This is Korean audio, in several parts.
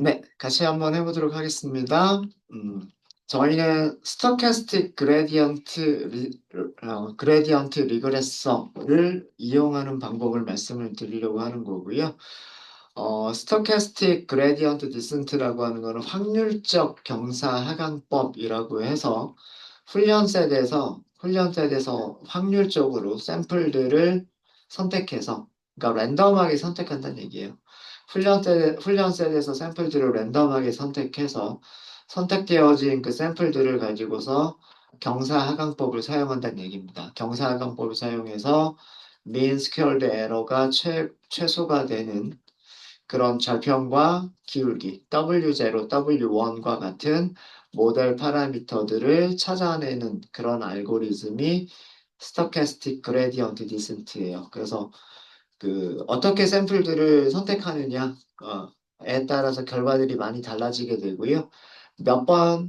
네, 같이 한번 해보도록 하겠습니다. 저희는 스토캐스틱 그레디언트 리그레서를 이용하는 방법을 말씀을 드리려고 하는 거고요. 스토캐스틱 그레디언트 디센트라고 하는 거는 확률적 경사 하강법이라고 해서 훈련셋에서 확률적으로 샘플들을 선택해서, 그러니까 랜덤하게 선택한다는 얘기예요. 훈련셋에서 샘플들을 랜덤하게 선택해서 선택되어진 그 샘플들을 가지고서 경사하강법을 사용한다는 얘기입니다. 경사하강법을 사용해서 mean squared error가 최소가 되는 그런 절편과 기울기 W0, W1과 같은 모델 파라미터들을 찾아내는 그런 알고리즘이 스토캐스틱 그레디언트 디센트예요. 그래서 어떻게 샘플들을 선택하느냐에 따라서 결과들이 많이 달라지게 되고요.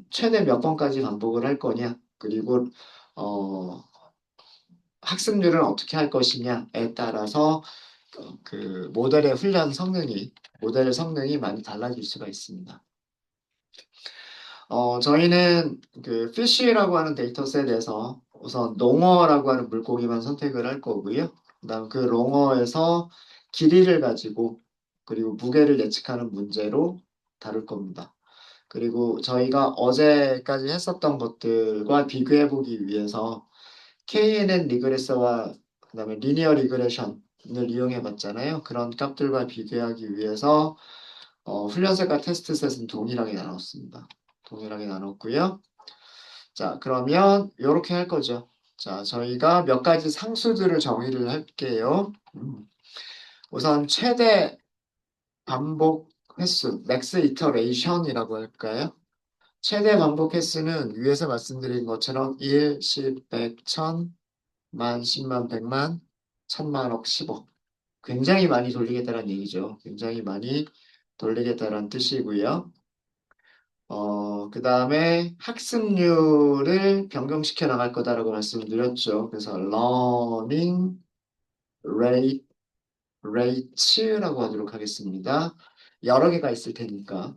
최대 몇 번까지 반복을 할 거냐, 그리고 어, 학습률은 어떻게 할 것이냐에 따라서 모델의 성능이 많이 달라질 수가 있습니다. 저희는 그 피쉬라고 하는 데이터셋에서 우선 농어라고 하는 물고기만 선택을 할 거고요. 그다음 그 농어에서 길이를 가지고 그리고 무게를 예측하는 문제로 다룰 겁니다. 그리고 저희가 어제까지 했었던 것들과 비교해 보기 위해서 KNN 리그레서와 그다음에 리니어 리그레션을 이용해 봤잖아요. 그런 값들과 비교하기 위해서 훈련셋과 테스트셋은 동일하게 나눴습니다. 동일하게 나눴고요. 자, 그러면 이렇게 할 거죠. 자, 저희가 몇 가지 상수들을 정의를 할게요. 우선 최대 반복 횟수, 맥스 이터레이션이라고 할까요? 최대 반복 횟수는 위에서 말씀드린 것처럼 1, 10, 100, 1000, 만, 10만, 100만, 1000만, 억, 10억. 굉장히 많이 돌리겠다는 얘기죠. 굉장히 많이 돌리겠다는 뜻이고요. 그 다음에 학습률을 변경시켜 나갈 거다라고 말씀을 드렸죠. 그래서 learning rate, rate라고 하도록 하겠습니다. 여러 개가 있을 테니까.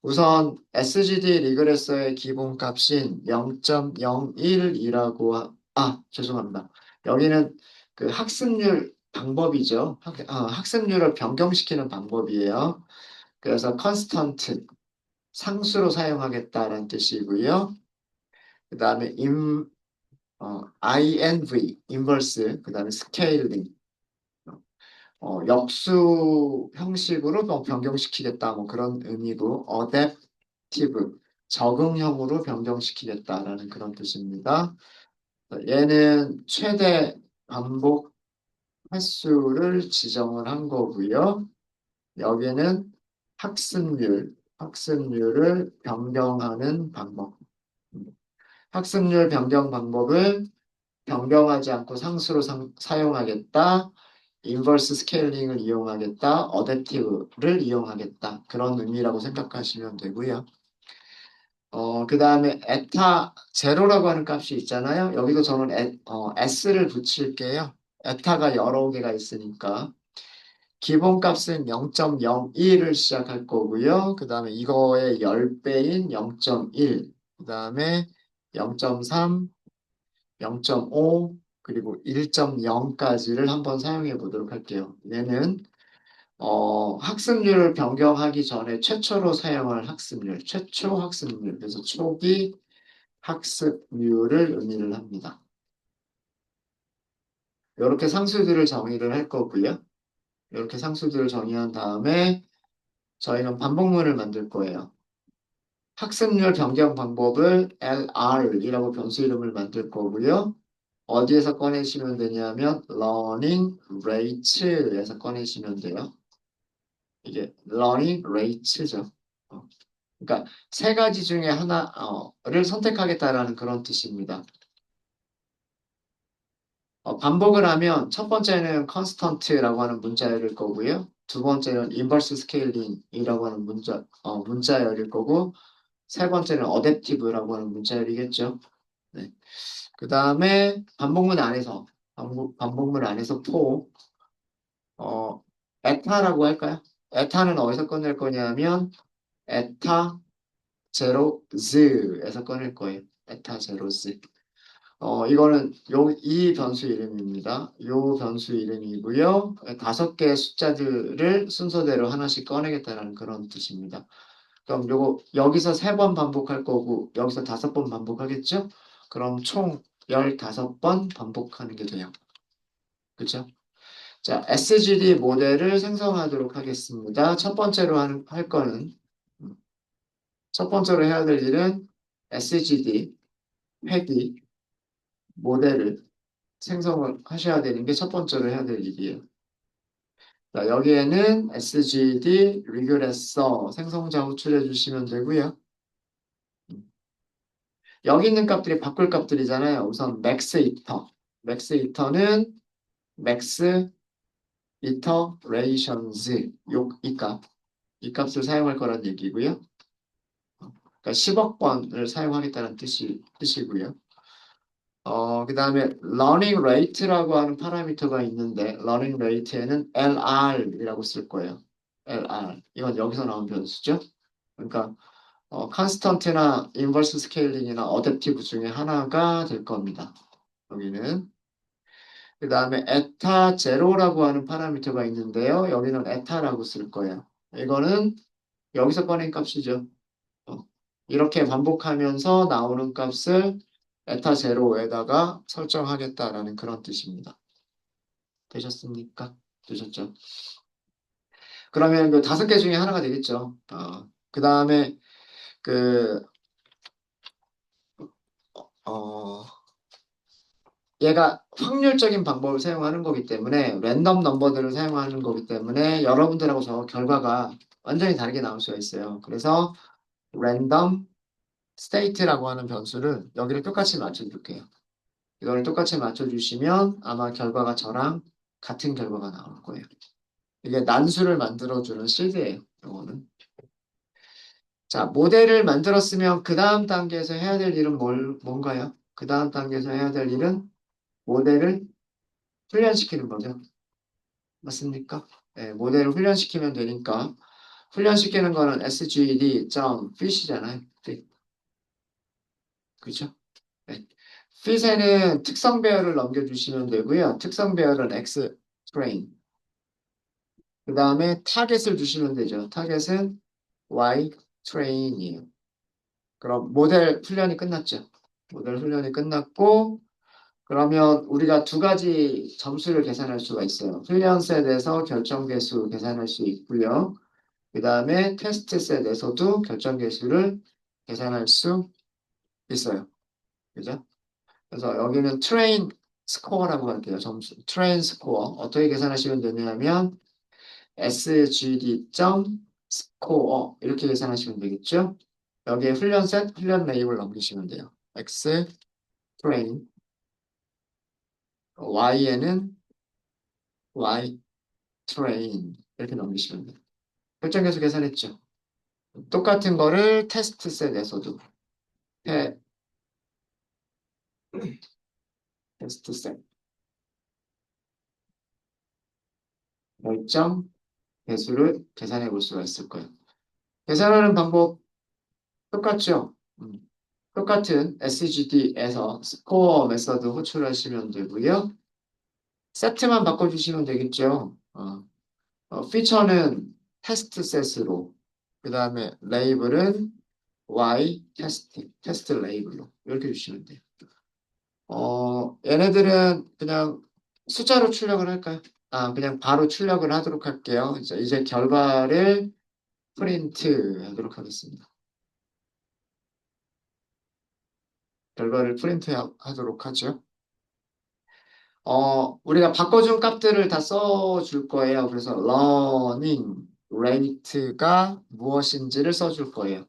우선 SGD 리그레서의 기본값인 0.01이라고, 죄송합니다. 여기는 그 학습률 방법이죠. 학습률을 변경시키는 방법이에요. 그래서 컨스턴트, 상수로 사용하겠다는 뜻이고요. 그 다음에 INV, 인버스, 그 다음에 스케일링, 역수 형식으로 뭐 변경시키겠다, 뭐 그런 의미고, 어댑티브, 적응형으로 변경시키겠다라는 그런 뜻입니다. 얘는 최대 반복 횟수를 지정을 한 거고요. 여기는 학습률을 변경하는 방법. 학습률 변경 방법을 변경하지 않고 상수로 사용하겠다. 인버스 스케일링을 이용하겠다. 어댑티브를 이용하겠다. 그런 의미라고 생각하시면 되고요. 그 다음에 에타 제로라고 하는 값이 있잖아요. 여기도 저는 s를 붙일게요. 에타가 여러 개가 있으니까. 기본값은 0.01을 시작할 거고요. 그 다음에 이거의 10배인 0.1, 그 다음에 0.3, 0.5, 그리고 1.0까지를 한번 사용해 보도록 할게요. 얘는 학습률을 변경하기 전에 최초로 사용할 학습률, 최초 학습률, 그래서 초기 학습률을 의미를 합니다. 이렇게 상수들을 정의를 할 거고요. 이렇게 상수들을 정의한 다음에 저희는 반복문을 만들 거예요. 학습률 변경 방법을 LR이라고 변수 이름을 만들 거고요. 어디에서 꺼내시면 되냐면 learning rate에서 꺼내시면 돼요. 이게 learning rates죠. 어, 그러니까 세 가지 중에 하나를 선택하겠다라는 그런 뜻입니다. 반복을 하면 첫 번째는 constant라고 하는 문자열일 거고요. 두 번째는 inverse scaling이라고 하는 문자열일 거고, 세 번째는 adaptive라고 하는 문자열이겠죠. 네. 그 다음에 반복문 안에서 for, 에타라고 할까요? 에타는 어디서 꺼낼 거냐면 에타 제로즈에서 꺼낼 거예요. 에타 제로즈. 이거는 이 변수 이름입니다. 요 변수 이름이고요. 다섯 개의 숫자들을 순서대로 하나씩 꺼내겠다는 그런 뜻입니다. 그럼 요거 여기서 세 번 반복할 거고 여기서 다섯 번 반복하겠죠? 그럼 총 15번 반복하는 게 돼요. 그죠? 자, SGD 모델을 생성하도록 하겠습니다. 첫 번째로 할 거는 음, 첫 번째로 해야 될 일은 SGD 회귀 모델을 생성을 하셔야 되는 게 첫 번째로 해야 될 일이에요. 자, 여기에는 SGD 리그레서 생성자 호출해 주시면 되고요. 여기 있는 값들이 바꿀 값들이잖아요. 우선 맥스 이터. 맥스 이터는 맥스 이터레이션즈 이 값. 이 값을 사용할 거란 얘기고요. 그러니까 10억 번을 사용하겠다는 뜻이고요. 그 다음에 learning rate라고 하는 파라미터가 있는데 learning rate에는 LR이라고 쓸 거예요. LR. 이건 여기서 나온 변수죠. 그러니까 constant나 inverse scaling,이나 adaptive 중에 하나가 될 겁니다. 여기는. 그 다음에 에타 제로라고 하는 파라미터가 있는데요. 여기는 에타라고 쓸 거예요. 이거는 여기서 꺼낸 값이죠. 어, 이렇게 반복하면서 나오는 값을 에타 제로에다가 설정하겠다라는 그런 뜻입니다. 되셨습니까? 되셨죠? 그러면 그 다섯 개 중에 하나가 되겠죠. 그 다음에 그, 어, 얘가 확률적인 방법을 사용하는 거기 때문에 랜덤 넘버들을 사용하는 거기 때문에 여러분들하고 저 결과가 완전히 다르게 나올 수가 있어요. 그래서 랜덤 스테이트라고 하는 변수를 여기를 똑같이 맞춰줄게요. 이거를 똑같이 맞춰주시면 아마 결과가 저랑 같은 결과가 나올 거예요. 이게 난수를 만들어주는 실드예요. 이거는. 자, 모델을 만들었으면 그 다음 단계에서 해야 될 일은 뭔가요? 그 다음 단계에서 해야 될 일은 모델을 훈련시키는 거죠. 맞습니까? 네, 모델을 훈련시키면 되니까 훈련시키는 거는 sgd.fit이잖아요. fit. 그죠? 네. fit에는 특성 배열을 넘겨주시면 되고요. 특성 배열은 xtrain. 그 다음에 타겟을 주시면 되죠. 타겟은 ytrain이에요. 그럼 모델 훈련이 끝났죠. 모델 훈련이 끝났고 그러면 우리가 두 가지 점수를 계산할 수가 있어요. 훈련 셋에서 결정 개수 계산할 수 있고요. 그 다음에 테스트 셋에서도 결정 개수를 계산할 수 있어요. 그죠? 그래서 여기는 트레인 스코어라고 할게요. 점수. 트레인 스코어. 어떻게 계산하시면 되냐면 sgd.score 이렇게 계산하시면 되겠죠? 여기에 훈련 셋, 훈련 네임을 넘기시면 돼요. x 트레인, y에는 y 트레인 이렇게 넘기시면 돼요. 결정 계수 계산했죠? 똑같은 거를 테스트 셋에서도 테스트 셋 결정 개수를 계산해 볼 수가 있을 거예요. 계산하는 방법 똑같죠? 똑같은 SGD에서 스코어 메서드 호출하시면 되고요. 세트만 바꿔주시면 되겠죠. 피처는 테스트 셋으로, 그 다음에 레이블은 Y 테스트 레이블로 이렇게 주시면 돼요. 얘네들은 그냥 숫자로 출력을 할까요? 그냥 바로 출력을 하도록 할게요. 이제 결과를 프린트 하도록 하겠습니다. 결과를 프린트 하도록 하죠. 우리가 바꿔준 값들을 다 써줄 거예요. 그래서 learning rate가 무엇인지를 써줄 거예요.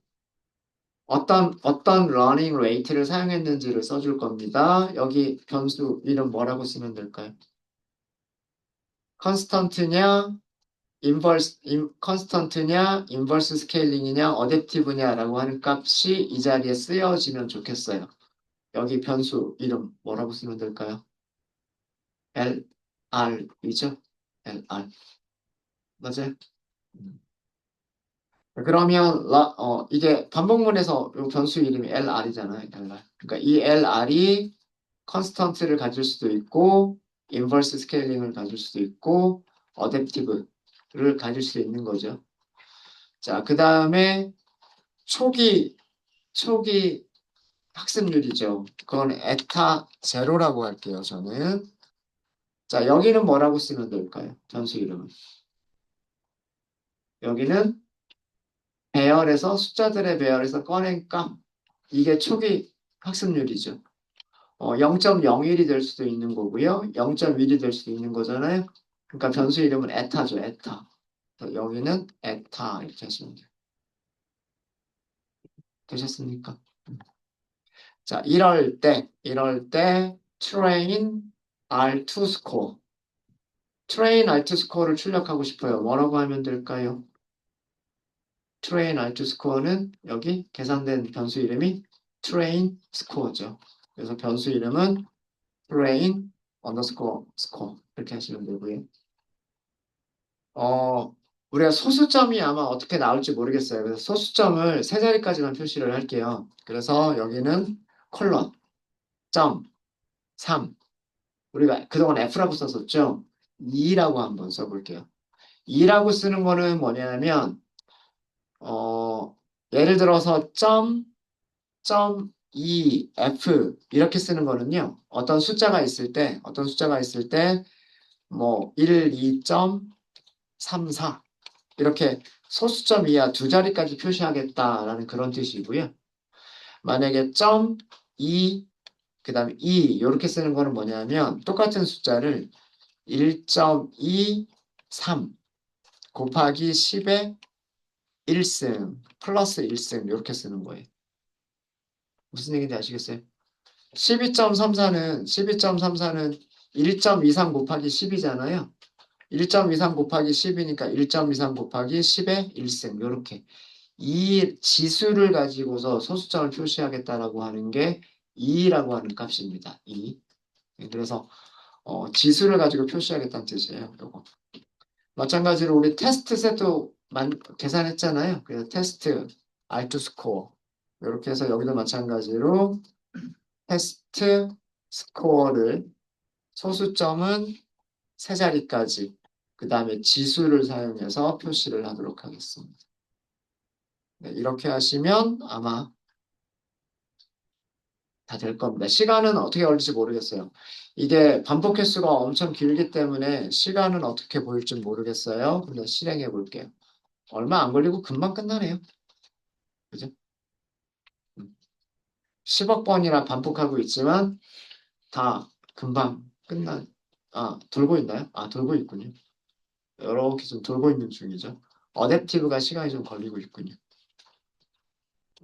어떤 learning rate를 사용했는지를 써줄 겁니다. 여기 변수 이름 뭐라고 쓰면 될까요? constant냐, constant냐, inverse scaling이냐, adaptive냐라고 하는 값이 이 자리에 쓰여지면 좋겠어요. 여기 변수 이름 뭐라고 쓰면 될까요? LR이죠? LR. 맞아요? 그러면 이게 반복문에서 요 변수 이름이 LR이잖아요. LR. 그러니까 이 LR이 컨스턴트를 가질 수도 있고 인버스 스케일링을 가질 수도 있고 어댑티브를 가질 수 있는 거죠. 자, 그 다음에 초기 학습률이죠. 그건 에타 제로라고 할게요. 저는. 자, 여기는 뭐라고 쓰면 될까요? 변수 이름은. 여기는 배열에서 숫자들의 배열에서 꺼낸 값. 이게 초기 학습률이죠. 0.01이 될 수도 있는 거고요. 0.1이 될 수도 있는 거잖아요. 그러니까 변수 이름은 에타죠. 에타. 여기는 에타 이렇게 하시면 돼요. 되셨습니까? 자, 이럴 때 train R2 score. train R2 score를 출력하고 싶어요. 뭐라고 하면 될까요? train R2 score는 여기 계산된 변수 이름이 train score죠. 그래서 변수 이름은 train underscore score 이렇게 하시면 되고요. 어, 우리가 소수점이 아마 어떻게 나올지 모르겠어요. 그래서 소수점을 세 자리까지만 표시를 할게요. 그래서 여기는 콜론, 점, 3. 우리가 그동안 F라고 썼었죠? 2라고 한번 써볼게요. 2라고 쓰는 거는 뭐냐면, 어, 예를 들어서 점 2, F 이렇게 쓰는 거는요. 어떤 숫자가 있을 때, 뭐, 1, 2.3, 4 이렇게 소수점 이하 두 자리까지 표시하겠다라는 그런 뜻이고요. 만약에 점 2, 그 다음에 2 이렇게 쓰는 거는 뭐냐면 똑같은 숫자를 1.23 곱하기 10의 1승 플러스 1승 이렇게 쓰는 거예요. 무슨 얘기인지 아시겠어요? 12.34는 1.23 곱하기 10이잖아요. 1.23 곱하기 10이니까 1.23 곱하기 10의 1승 이렇게 이 지수를 가지고서 소수점을 표시하겠다라고 하는 게 2라고 하는 값입니다. 2. 그래서 지수를 가지고 표시하겠다는 뜻이에요. 요거. 마찬가지로 우리 테스트 세도 계산했잖아요. 그래서 테스트 R2 스코어 이렇게 해서 여기도 마찬가지로 테스트 스코어를 소수점은 세 자리까지 그 다음에 지수를 사용해서 표시를 하도록 하겠습니다. 네, 이렇게 하시면 아마 다 될 겁니다. 시간은 어떻게 걸릴지 모르겠어요. 이게 반복 횟수가 엄청 길기 때문에 시간은 어떻게 보일지 모르겠어요. 근데 실행해 볼게요. 얼마 안 걸리고 금방 끝나네요. 그죠? 10억 번이나 반복하고 있지만 다 금방 돌고 있나요? 돌고 있군요. 이렇게 좀 돌고 있는 중이죠. 어댑티브가 시간이 좀 걸리고 있군요.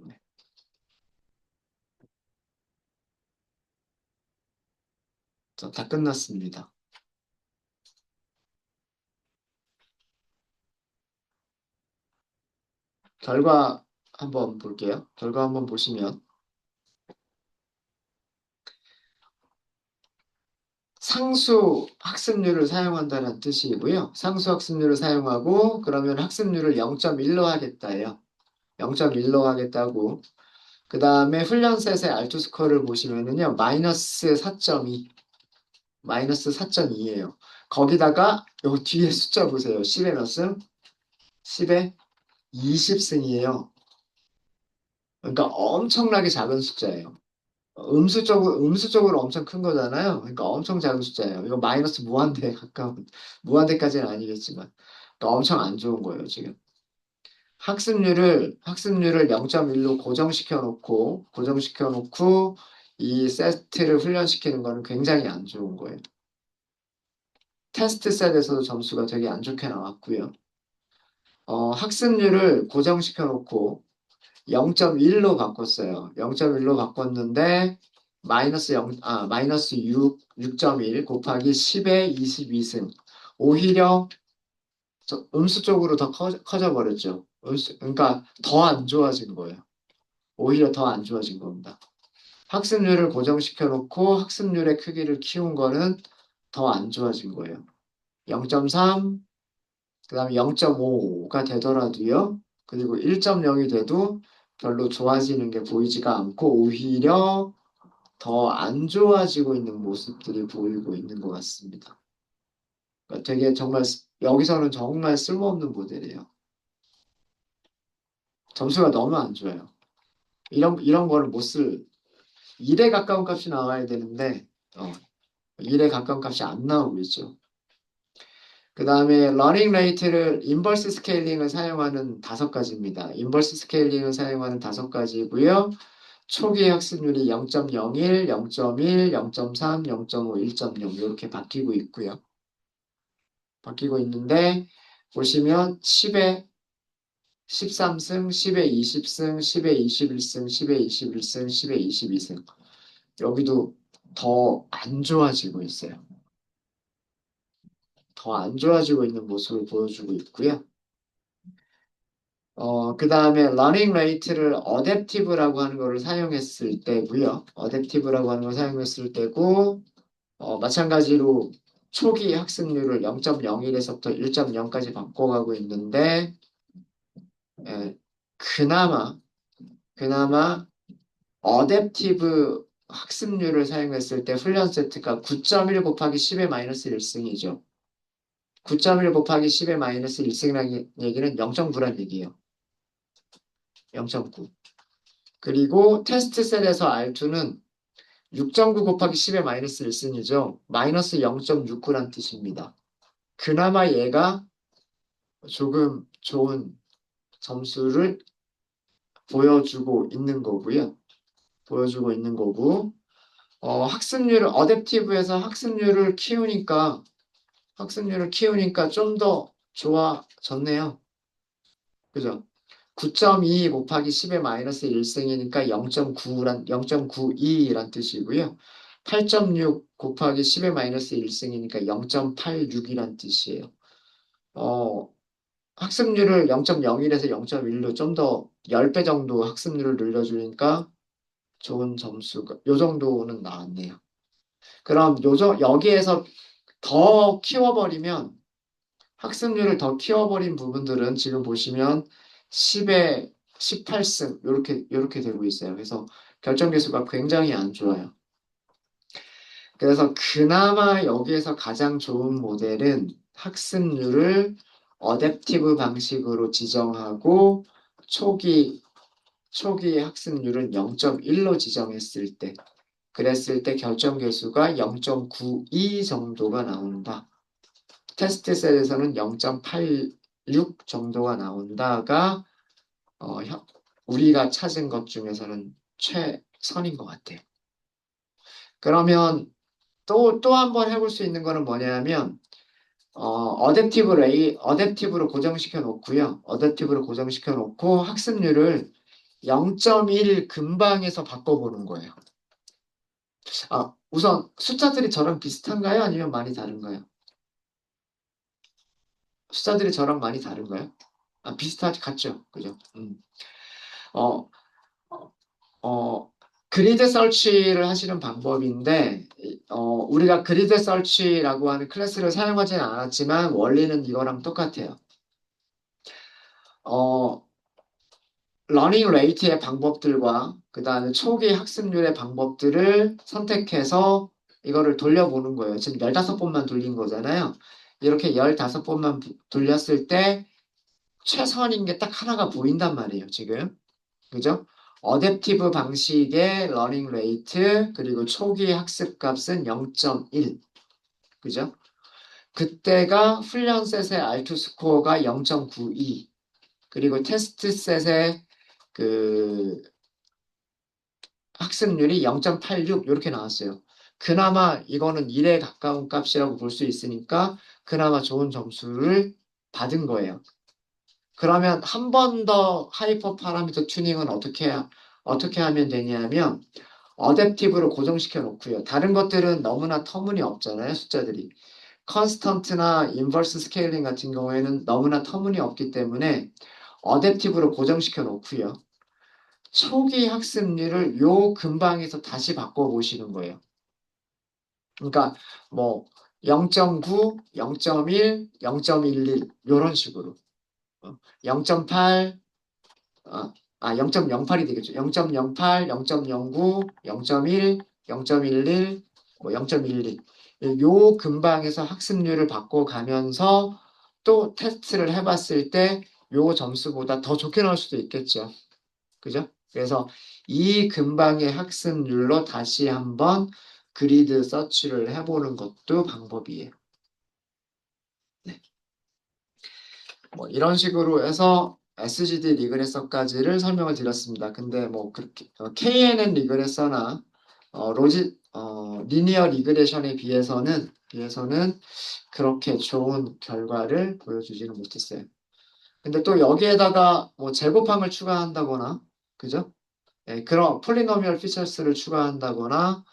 네. 자, 다 끝났습니다. 결과 한번 볼게요. 결과 한번 보시면 상수 학습률을 사용한다는 뜻이고요. 상수 학습률을 사용하고 그러면 학습률을 0.1로 하겠다예요. 0.1로 하겠다고. 그 다음에 훈련셋의 알투 스코어를 보시면은요. 마이너스 4.2예요. 거기다가 요 뒤에 숫자 보세요. 10의 몇 승? 10의 20승이에요. 그러니까 엄청나게 작은 숫자예요. 음수적으로 엄청 큰 거잖아요. 그러니까 엄청 작은 숫자예요. 이거 마이너스 무한대에 가까운, 무한대까지는 아니겠지만. 그러니까 엄청 안 좋은 거예요, 지금. 학습률을 0.1로 고정시켜 놓고, 이 세트를 훈련시키는 거는 굉장히 안 좋은 거예요. 테스트 셋에서도 점수가 되게 안 좋게 나왔고요. 학습률을 고정시켜 놓고, 0.1로 바꿨어요. 0.1로 바꿨는데 마이너스 6.1 곱하기 10의 22승. 오히려 음수 쪽으로 더 커져 버렸죠. 그러니까 더 안 좋아진 거예요. 오히려 더 안 좋아진 겁니다. 학습률을 고정시켜 놓고 학습률의 크기를 키운 거는 더 안 좋아진 거예요. 0.3, 그 다음에 0.5가 되더라도요. 그리고 1.0이 돼도 별로 좋아지는 게 보이지가 않고 오히려 더 안 좋아지고 있는 모습들이 보이고 있는 것 같습니다. 그러니까 되게 정말 여기서는 정말 쓸모없는 모델이에요. 점수가 너무 안 좋아요. 이런 거를 못 쓸, 1에 가까운 값이 나와야 되는데 1에 가까운 값이 안 나오고 있죠. 그 다음에 러닝 레이트를 인버스 스케일링을 사용하는 5가지입니다. 인버스 스케일링을 사용하는 5가지고요. 초기 학습률이 0.01, 0.1, 0.3, 0.5, 1.0 이렇게 바뀌고 있고요. 바뀌고 있는데 보시면 10에 13승, 10에 20승, 10에 21승, 10에 21승, 10에 22승. 여기도 더 안 좋아지고 있어요. 더 안 좋아지고 있는 모습을 보여주고 있고요. 그 다음에 러닝 레이트를 어댑티브라고 하는 거를 사용했을 때고요. 어댑티브라고 하는 걸 사용했을 때고 마찬가지로 초기 학습률을 0.01에서부터 1.0까지 바꿔가고 있는데 예, 그나마 그나마 어댑티브 학습률을 사용했을 때 훈련 세트가 9.1 곱하기 10의 마이너스 1승이죠. 9.1 곱하기 10의 마이너스 1승이라는 얘기는 0.9란 얘기예요. 0.9. 그리고 테스트 셀에서 R2는 6.9 곱하기 10의 마이너스 1승이죠. 마이너스 0.69란 뜻입니다. 그나마 얘가 조금 좋은 점수를 보여주고 있는 거고요. 보여주고 있는 거고, 학습률을, 어댑티브에서 학습률을 키우니까 좀 더 좋아졌네요. 그죠? 9.2 곱하기 10의 마이너스 1승이니까 0.92란 뜻이고요. 8.6 곱하기 10의 마이너스 1승이니까 0.86이란 뜻이에요. 어, 학습률을 0.01에서 0.1로 좀 더 10배 정도 학습률을 늘려주니까 좋은 점수가, 요 정도는 나왔네요. 그럼 여기에서 더 키워버리면 학습률을 더 키워버린 부분들은 지금 보시면 10에 18승 이렇게 되고 있어요. 그래서 결정 개수가 굉장히 안 좋아요. 그래서 그나마 여기에서 가장 좋은 모델은 학습률을 어댑티브 방식으로 지정하고 초기 학습률은 0.1로 지정했을 때 그랬을 때 결정 개수가 0.92 정도가 나온다. 테스트 셀에서는 0.86 정도가 나온다가 우리가 찾은 것 중에서는 최선인 것 같아요. 그러면 또 한 번 해볼 수 있는 거는 뭐냐면 어댑티브로 고정시켜 놓고요. 어댑티브로 고정시켜 놓고 학습률을 0.1 근방에서 바꿔보는 거예요. 우선 숫자들이 저랑 비슷한가요? 아니면 많이 다른가요? 숫자들이 저랑 많이 다른가요? 비슷하지, 같죠? 그죠? 어, 어, 그리드 서치를 하시는 방법인데, 우리가 그리드 서치라고 하는 클래스를 사용하지는 않았지만, 원리는 이거랑 똑같아요. 어, 러닝 레이트의 방법들과, 그 다음에 초기 학습률의 방법들을 선택해서 이거를 돌려보는 거예요. 지금 15번만 돌린 거잖아요. 이렇게 15번만 돌렸을 때, 최선인 게 딱 하나가 보인단 말이에요, 지금. 그죠? 어댑티브 방식의 러닝 레이트 그리고 초기 학습 값은 0.1. 그죠? 그때가 훈련 셋의 R2 스코어가 0.92. 그리고 테스트 셋의 그 학습률이 0.86 이렇게 나왔어요. 그나마 이거는 1에 가까운 값이라고 볼 수 있으니까 그나마 좋은 점수를 받은 거예요. 그러면 한 번 더 하이퍼 파라미터 튜닝은 어떻게 하면 되냐면 어댑티브로 고정시켜 놓고요. 다른 것들은 너무나 터무니없잖아요, 숫자들이. 컨스턴트나 인버스 스케일링 같은 경우에는 너무나 터무니없기 때문에 어댑티브로 고정시켜 놓고요. 초기 학습률을 요 근방에서 다시 바꿔 보시는 거예요. 그러니까 뭐 0.9, 0.1, 0.11 이런 식으로 0.8, 0.08이 되겠죠. 0.08, 0.09, 0.1, 0.11, 뭐 0.12. 요 근방에서 학습률을 바꿔가면서 또 테스트를 해봤을 때 요 점수보다 더 좋게 나올 수도 있겠죠. 그죠? 그래서 이 근방의 학습률로 다시 한번 그리드 서치를 해보는 것도 방법이에요. 네. 뭐 이런 식으로 해서 SGD 리그레서까지를 설명을 드렸습니다. 근데 뭐 그렇게 KNN 리그레서나 리니어 리그레션에 비해서는 그렇게 좋은 결과를 보여주지는 못했어요. 근데 또 여기에다가 뭐 제곱함을 추가한다거나, 그죠? 예, 그런 폴리노미얼 피처스를 추가한다거나,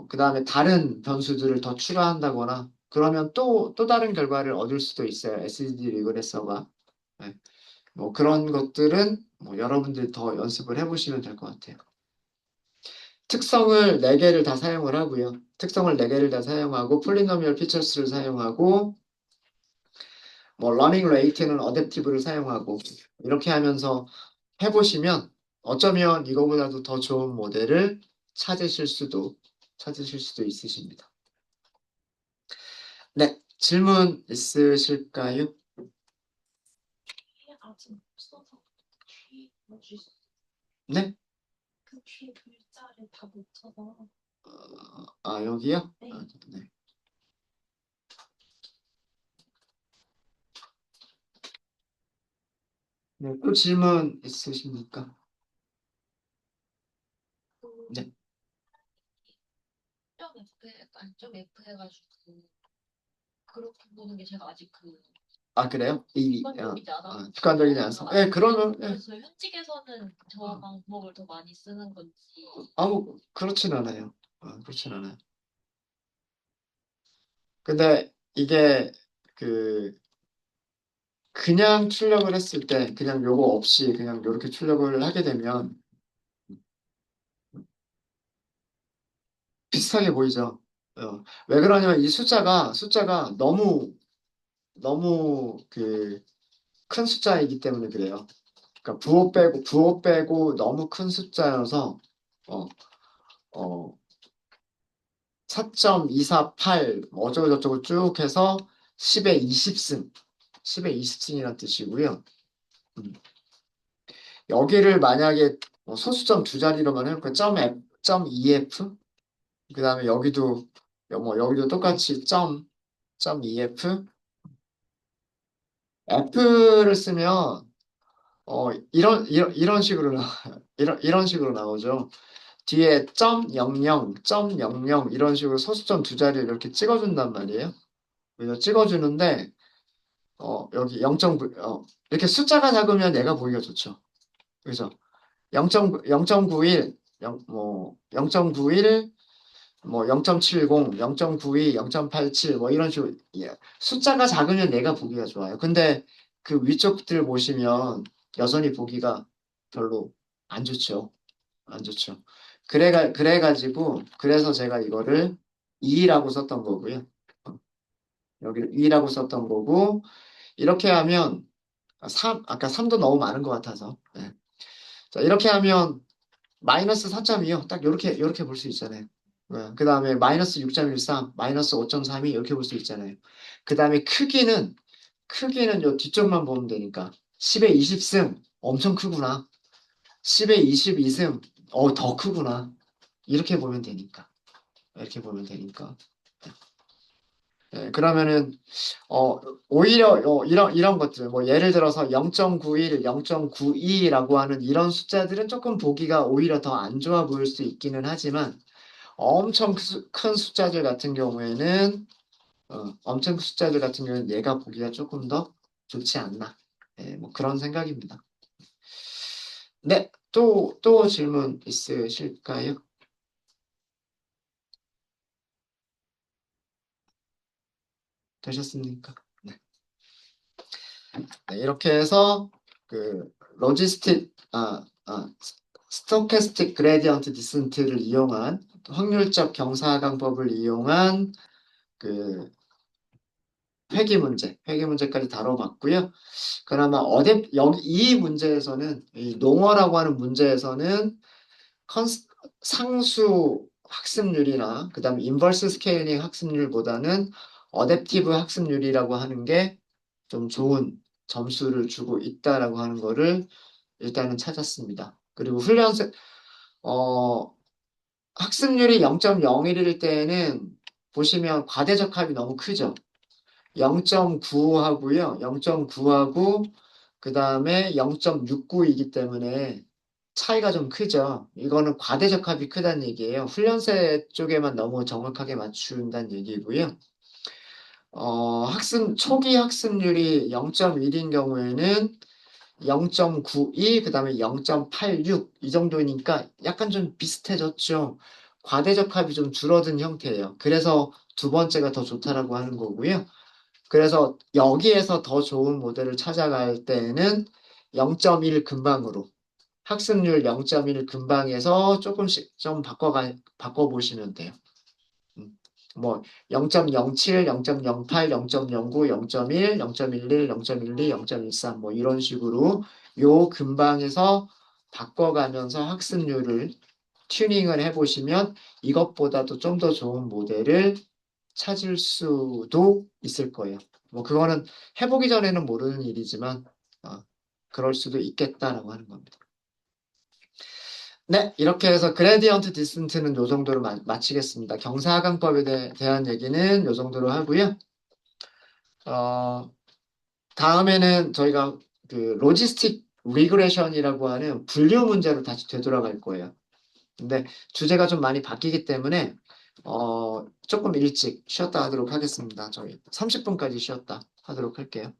그 다음에 다른 변수들을 더 추가한다거나, 그러면 또 다른 결과를 얻을 수도 있어요. SGD 리그레서가. 예, 뭐 그런 것들은 뭐 여러분들이 더 연습을 해보시면 될 것 같아요. 특성을 4개를 다 사용을 하고요. 특성을 4개를 다 사용하고, 폴리노미얼 피처스를 사용하고, 뭐 러닝 레이트는 어댑티브를 사용하고, 이렇게 하면서 해보시면 어쩌면 이거보다도 더 좋은 모델을 찾으실 수도 있으십니다. 네, 질문 있으실까요? 아직 없어서 뭐지? 네? 그 글자를 다 못쳐서. 여기요? 네. 네. 네, 또 질문 있으십니까? 네. 좀 F 해가지고 그렇게 보는 게 제가 아직 그래요? 습관적이지 않아서. 습관적이지 않아서. 네, 그러면, 네. 그래서 현직에서는 저 방법을 더 많이 쓰는 건지. 그렇진 않아요. 그렇진 않아요. 근데 이게, 그, 그냥 출력을 했을 때, 그냥 요거 없이 그냥 요렇게 출력을 하게 되면 비슷하게 보이죠? 왜 그러냐면 이 숫자가 너무 큰 숫자이기 때문에 그래요. 그러니까 부호 빼고 너무 큰 숫자여서, 어, 어, 4.248 어쩌고저쩌고 쭉 해서 10의 20승, 10의 20승이라는 뜻이고요. 음, 여기를 만약에 소수점 두 자리로만 해볼까요? 점 .ef, 그 다음에 여기도 똑같이 점 .ef, F를 쓰면 이런 식으로 이런 식으로 나오죠. 뒤에 점 00, 점 00 이런 식으로 소수점 두 자리를 이렇게 찍어준단 말이에요. 그래서 찍어주는데 여기 0.9 이렇게 숫자가 작으면 얘가 보기가 좋죠. 그죠? 0.91, 0.91, 뭐 0.70, 0.92, 0.87 뭐 이런 식으로 숫자가 작으면 얘가 보기가 좋아요. 근데 그 위쪽들 보시면 여전히 보기가 별로 안 좋죠. 안 좋죠. 그래서 제가 이거를 2라고 썼던 거고요. 여기를 2라고 썼던 거고, 이렇게 하면, 아까 3도 너무 많은 것 같아서. 네. 자, 이렇게 하면, 마이너스 4.2요. 딱 이렇게 볼 수 있잖아요. 그 다음에 마이너스 6.13, 마이너스 5.32 이렇게 볼 수 있잖아요. 그 다음에 크기는 요 뒤쪽만 보면 되니까. 10의 20승, 엄청 크구나. 10의 22승, 더 크구나. 이렇게 보면 되니까. 이렇게 보면 되니까. 그러면은 오히려 이런 것들 뭐 예를 들어서 0.91, 0.92라고 하는 이런 숫자들은 조금 보기가 오히려 더 안 좋아 보일 수 있기는 하지만 큰 숫자들 같은 경우에는 얘가 보기가 조금 더 좋지 않나. 뭐 그런 생각입니다. 네, 또 질문 있으실까요? 되셨습니까? 네. 네, 이렇게 해서 그 로지스틱 스토캐스틱 그레디언트 디센트를 이용한 확률적 경사강법을 이용한 그 회귀 문제까지 다뤄봤고요. 그나마 여기 이 문제에서는 이 농어라고 하는 문제에서는 컨스- 상수 학습률이나 그다음 인버스 스케일링 학습률보다는 어댑티브 학습률이라고 하는 게 좀 좋은 점수를 주고 있다라고 하는 거를 일단은 찾았습니다. 그리고 어, 학습률이 0.01일 때는 보시면 과대적 합이 너무 크죠. 0.9 하고요. 0.9하고 그 다음에 0.69이기 때문에 차이가 좀 크죠. 이거는 과대적합이 크다는 얘기예요. 훈련세 쪽에만 너무 정확하게 맞춘다는 얘기고요. 초기 학습률이 0.1인 경우에는 0.92, 그 다음에 0.86 이 정도니까 약간 좀 비슷해졌죠. 과대적합이 좀 줄어든 형태예요. 그래서 두 번째가 더 좋다라고 하는 거고요. 그래서 여기에서 더 좋은 모델을 찾아갈 때에는 0.1 근방으로 학습률 0.1 근방에서 조금씩 좀 바꿔보시면 돼요. 음. 뭐 0.07, 0.08, 0.09, 0.1, 0.11, 0.12, 0.13 뭐 이런 식으로 요 근방에서 바꿔가면서 학습률을 튜닝을 해보시면 이것보다도 좀 더 좋은 모델을 찾을 수도 있을 거예요. 뭐 그거는 해보기 전에는 모르는 일이지만 그럴 수도 있겠다라고 하는 겁니다. 네, 이렇게 해서 그레디언트 디센트는 요 정도로 마치겠습니다. 경사하강법에 대한 얘기는 요 정도로 하고요. 어, 다음에는 저희가 그 로지스틱 리그레션이라고 하는 분류 문제로 다시 되돌아갈 거예요. 근데 주제가 좀 많이 바뀌기 때문에 조금 일찍 쉬었다 하도록 하겠습니다. 저희 30분까지 쉬었다 하도록 할게요.